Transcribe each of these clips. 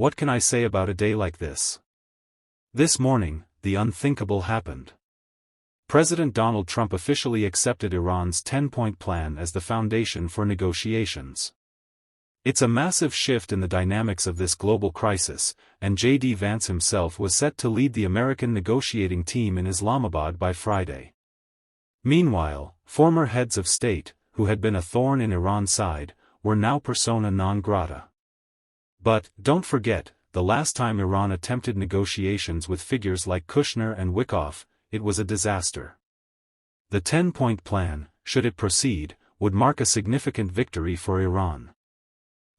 What can I say about a day like this? This morning, the unthinkable happened. President Donald Trump officially accepted Iran's 10-point plan as the foundation for negotiations. It's a massive shift in the dynamics of this global crisis, and J.D. Vance himself was set to lead the American negotiating team in Islamabad by Friday. Meanwhile, former heads of state, who had been a thorn in Iran's side, were now persona non grata. But, don't forget, the last time Iran attempted negotiations with figures like Kushner and Wickoff, it was a disaster. The 10-point plan, should it proceed, would mark a significant victory for Iran.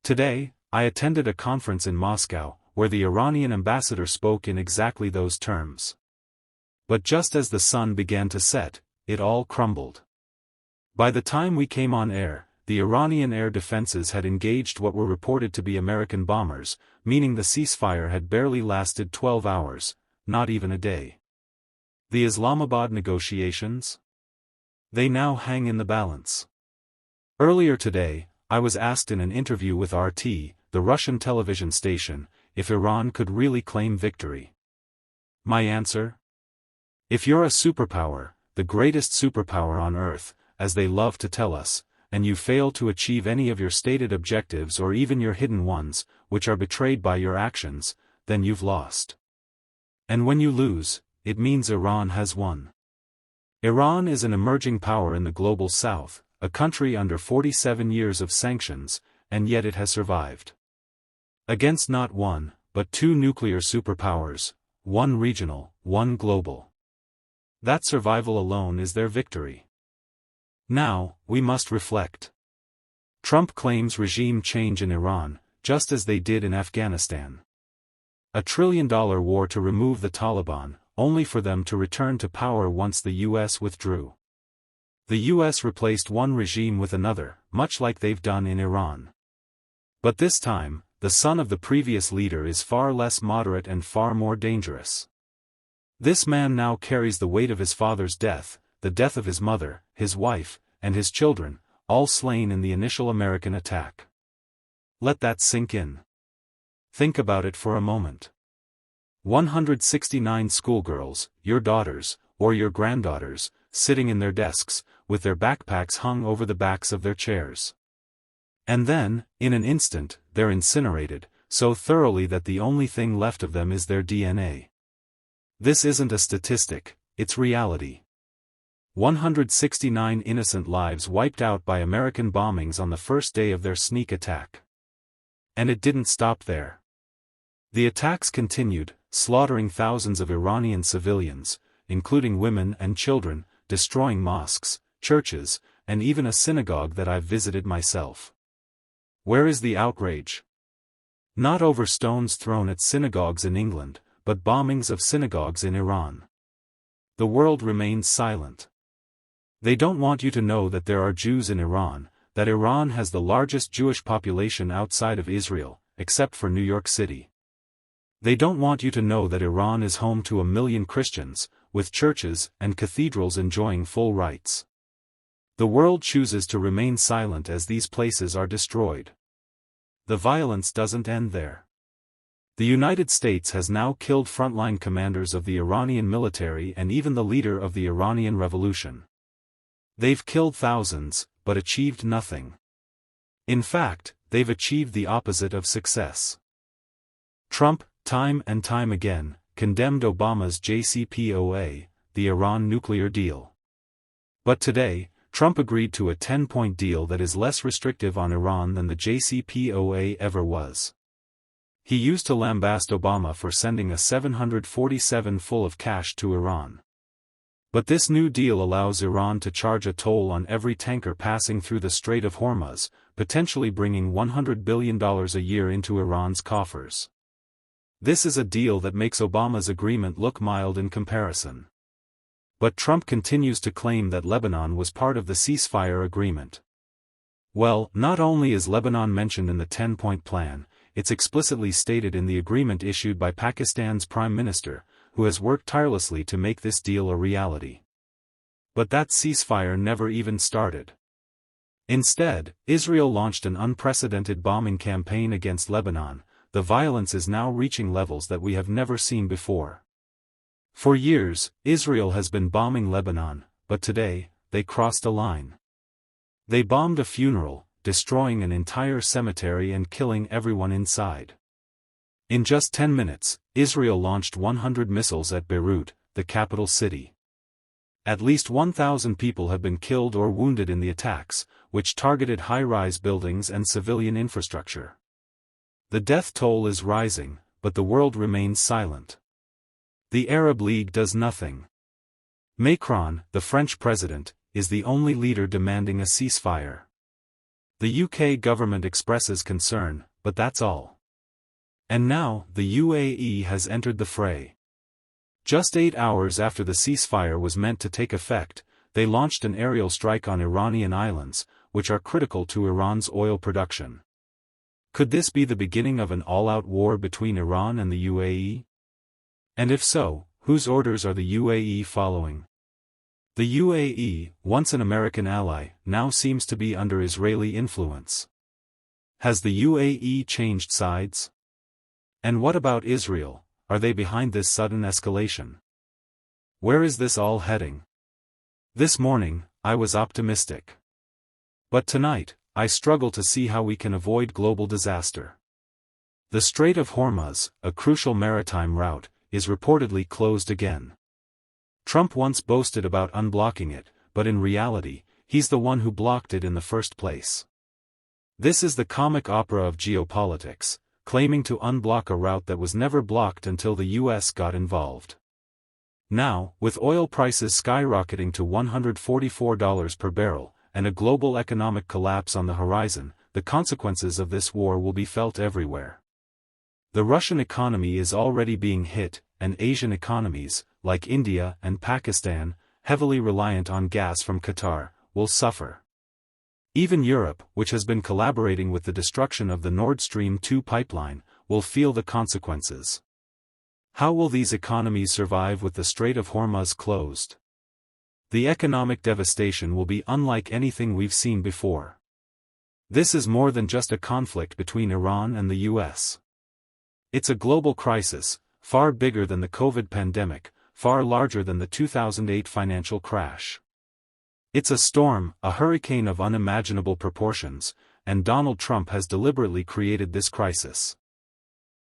Today, I attended a conference in Moscow, where the Iranian ambassador spoke in exactly those terms. But just as the sun began to set, it all crumbled. By the time we came on air, the Iranian air defenses had engaged what were reported to be American bombers, meaning the ceasefire had barely lasted 12 hours, not even a day. The Islamabad negotiations? They now hang in the balance. Earlier today, I was asked in an interview with RT, the Russian television station, if Iran could really claim victory. My answer? If you're a superpower, the greatest superpower on Earth, as they love to tell us, and you fail to achieve any of your stated objectives or even your hidden ones, which are betrayed by your actions, then you've lost. And when you lose, it means Iran has won. Iran is an emerging power in the global south, a country under 47 years of sanctions, and yet it has survived. Against not one, but two nuclear superpowers, one regional, one global. That survival alone is their victory. Now, we must reflect. Trump claims regime change in Iran, just as they did in Afghanistan. $1 trillion war to remove the Taliban, only for them to return to power once the U.S. withdrew. The U.S. replaced one regime with another, much like they've done in Iran. But this time, the son of the previous leader is far less moderate and far more dangerous. This man now carries the weight of his father's death, the death of his mother, his wife, and his children, all slain in the initial American attack. Let that sink in. Think about it for a moment. 169 schoolgirls, your daughters, or your granddaughters, sitting in their desks, with their backpacks hung over the backs of their chairs. And then, in an instant, they're incinerated, so thoroughly that the only thing left of them is their DNA. This isn't a statistic, it's reality. 169 innocent lives wiped out by American bombings on the first day of their sneak attack. And it didn't stop there. The attacks continued, slaughtering thousands of Iranian civilians, including women and children, destroying mosques, churches, and even a synagogue that I've visited myself. Where is the outrage? Not over stones thrown at synagogues in England, but bombings of synagogues in Iran. The world remains silent. They don't want you to know that there are Jews in Iran, that Iran has the largest Jewish population outside of Israel, except for New York City. They don't want you to know that Iran is home to 1 million Christians, with churches and cathedrals enjoying full rights. The world chooses to remain silent as these places are destroyed. The violence doesn't end there. The United States has now killed frontline commanders of the Iranian military and even the leader of the Iranian Revolution. They've killed thousands, but achieved nothing. In fact, they've achieved the opposite of success. Trump, time and time again, condemned Obama's JCPOA, the Iran nuclear deal. But today, Trump agreed to a 10-point deal that is less restrictive on Iran than the JCPOA ever was. He used to lambaste Obama for sending a 747 full of cash to Iran. But this new deal allows Iran to charge a toll on every tanker passing through the Strait of Hormuz, potentially bringing $100 billion a year into Iran's coffers. This is a deal that makes Obama's agreement look mild in comparison. But Trump continues to claim that Lebanon was part of the ceasefire agreement. Well, not only is Lebanon mentioned in the 10-point plan, it's explicitly stated in the agreement issued by Pakistan's Prime Minister, who has worked tirelessly to make this deal a reality. But that ceasefire never even started. Instead, Israel launched an unprecedented bombing campaign against Lebanon, the violence is now reaching levels that we have never seen before. For years, Israel has been bombing Lebanon, but today, they crossed a line. They bombed a funeral, destroying an entire cemetery and killing everyone inside. In just 10 minutes, Israel launched 100 missiles at Beirut, the capital city. At least 1,000 people have been killed or wounded in the attacks, which targeted high-rise buildings and civilian infrastructure. The death toll is rising, but the world remains silent. The Arab League does nothing. Macron, the French president, is the only leader demanding a ceasefire. The UK government expresses concern, but that's all. And now, the UAE has entered the fray. Just 8 hours after the ceasefire was meant to take effect, they launched an aerial strike on Iranian islands, which are critical to Iran's oil production. Could this be the beginning of an all-out war between Iran and the UAE? And if so, whose orders are the UAE following? The UAE, once an American ally, now seems to be under Israeli influence. Has the UAE changed sides? And what about Israel? Are they behind this sudden escalation? Where is this all heading? This morning, I was optimistic. But tonight, I struggle to see how we can avoid global disaster. The Strait of Hormuz, a crucial maritime route, is reportedly closed again. Trump once boasted about unblocking it, but in reality, he's the one who blocked it in the first place. This is the comic opera of geopolitics, claiming to unblock a route that was never blocked until the US got involved. Now, with oil prices skyrocketing to $144 per barrel, and a global economic collapse on the horizon, the consequences of this war will be felt everywhere. The Russian economy is already being hit, and Asian economies, like India and Pakistan, heavily reliant on gas from Qatar, will suffer. Even Europe, which has been collaborating with the destruction of the Nord Stream 2 pipeline, will feel the consequences. How will these economies survive with the Strait of Hormuz closed? The economic devastation will be unlike anything we've seen before. This is more than just a conflict between Iran and the US. It's a global crisis, far bigger than the COVID pandemic, far larger than the 2008 financial crash. It's a storm, a hurricane of unimaginable proportions, and Donald Trump has deliberately created this crisis.